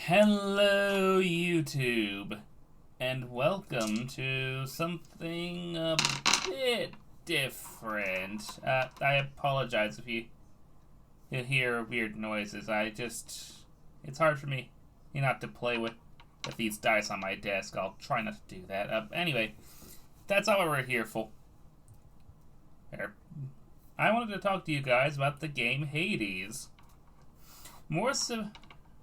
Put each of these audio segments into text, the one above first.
Hello, YouTube, and welcome to something a bit different. I apologize if you hear weird noises. It's hard for me not to play with these dice on my desk. I'll try not to do that. Anyway, that's not what we're here for. I wanted to talk to you guys about the game Hades.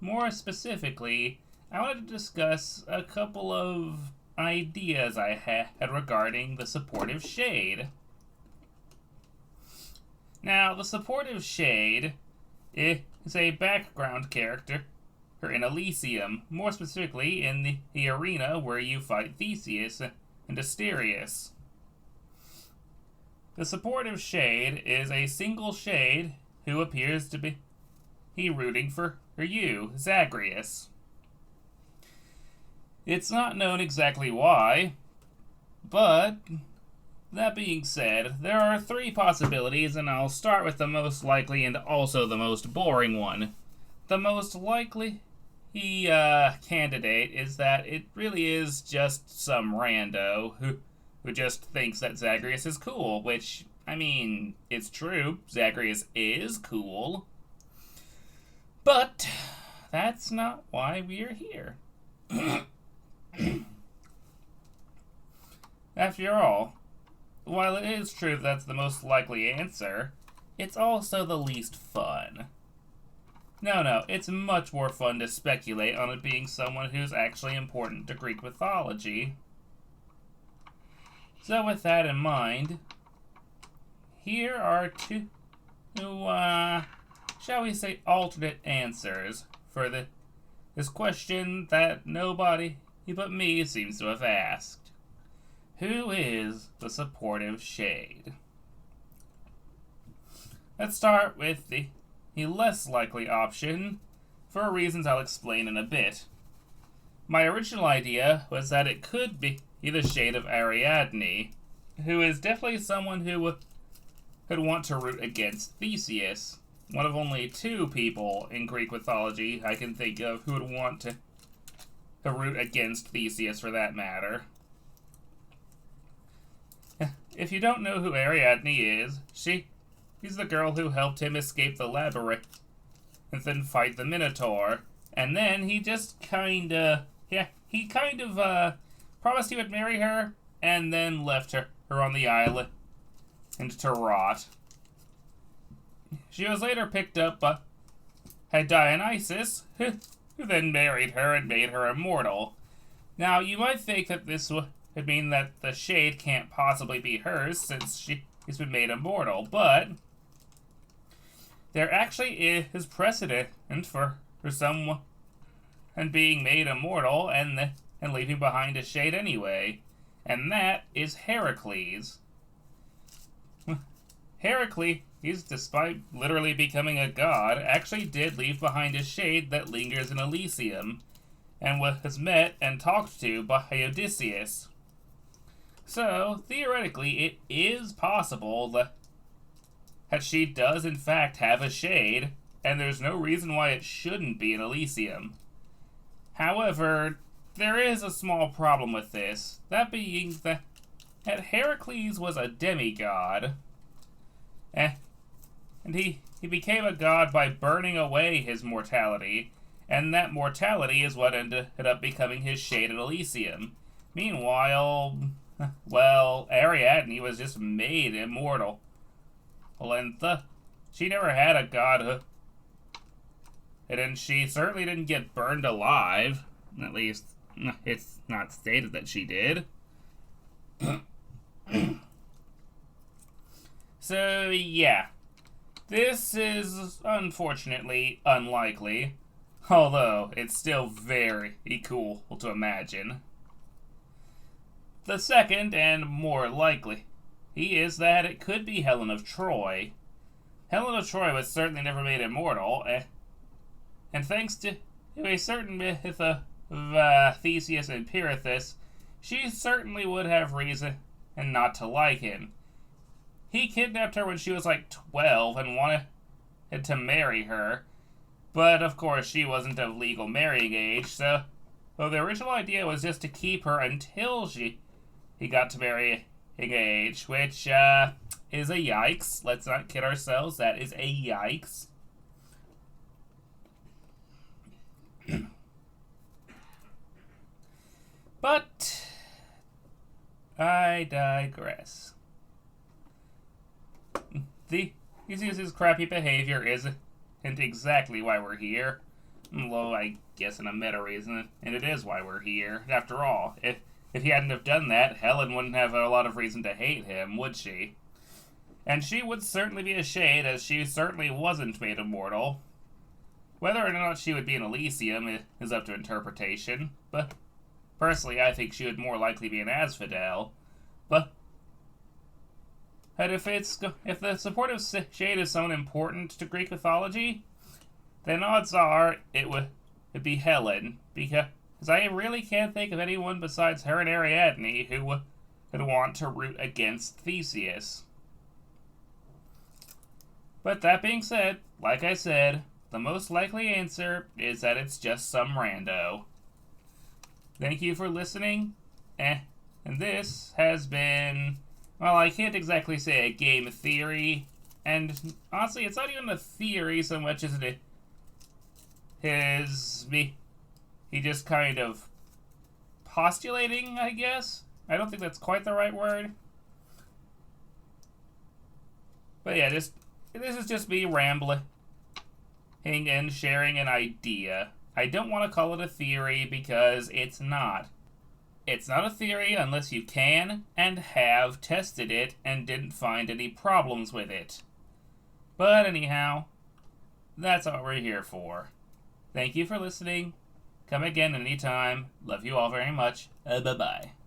More specifically, I wanted to discuss a couple of ideas I had regarding the supportive shade. Now, the supportive shade is a background character in Elysium, more specifically in the arena where you fight Theseus and Asterius. The supportive shade is a single shade who appears to be rooting for you, Zagreus. It's not known exactly why, but that being said, there are three possibilities, and I'll start with the most likely and also the most boring one. The most likely candidate is that it really is just some rando who just thinks that Zagreus is cool, which, I mean, it's true. Zagreus is cool. But that's not why we're here. After all, while it is true that's the most likely answer, it's also the least fun. No, it's much more fun to speculate on it being someone who's actually important to Greek mythology. So with that in mind, here are two, shall we say, alternate answers for this question that nobody but me seems to have asked. Who is the supportive shade? Let's start with the less likely option, for reasons I'll explain in a bit. My original idea was that it could be the shade of Ariadne, who is definitely someone who would want to root against Theseus. One of only two people in Greek mythology I can think of who would want to root against Theseus, for that matter. If you don't know who Ariadne is, she's the girl who helped him escape the labyrinth and then fight the Minotaur. And then he just promised he would marry her, and then left her on the island and to rot. She was later picked up by Dionysus, who then married her and made her immortal. Now, you might think that this would mean that the shade can't possibly be hers, since she's been made immortal, but there actually is precedent for someone being made immortal and leaving behind a shade anyway, and that is Heracles. Heracles, despite literally becoming a god, actually did leave behind a shade that lingers in Elysium, and was met and talked to by Odysseus. So, theoretically, it is possible that she does in fact have a shade, and there's no reason why it shouldn't be in Elysium. However, there is a small problem with this, that being that Heracles was a demigod, and he became a god by burning away his mortality, and that mortality is what ended up becoming his shade at Elysium. Meanwhile, well, Ariadne was just made immortal. And she never had a god, and she certainly didn't get burned alive. At least, it's not stated that she did. So, yeah. This is, unfortunately, unlikely. Although, it's still very cool to imagine. The second, and more likely, is that it could be Helen of Troy. Helen of Troy was certainly never made immortal, and thanks to a certain myth of Theseus and Pirithous, she certainly would have reason not to like him. He kidnapped her when she was like 12 and wanted to marry her, But of course, she wasn't of legal marrying age, so well, the original idea was just to keep her until he got to marrying age, which is a yikes. Let's not kid ourselves. That is a yikes. But I digress. Theseus's crappy behavior isn't exactly why we're here. Although I guess in a meta reason, and it is why we're here. After all, if he hadn't have done that, Helen wouldn't have a lot of reason to hate him, would she? And she would certainly be a shade, as she certainly wasn't made immortal. Whether or not she would be an Elysium is up to interpretation, but personally I think she would more likely be an Asphodel. But if the supportive shade is so important to Greek mythology, then odds are it would be Helen, because I really can't think of anyone besides her and Ariadne who would want to root against Theseus. But that being said, like I said, the most likely answer is that it's just some rando. Thank you for listening, and this has been, well, I can't exactly say a game theory, and honestly, it's not even a theory so much as it is me. He just kind of postulating, I guess. I don't think that's quite the right word. But yeah, this is just me rambling and sharing an idea. I don't want to call it a theory because it's not. It's not a theory unless you can and have tested it and didn't find any problems with it. But anyhow, that's what we're here for. Thank you for listening. Come again anytime. Love you all very much. Bye-bye.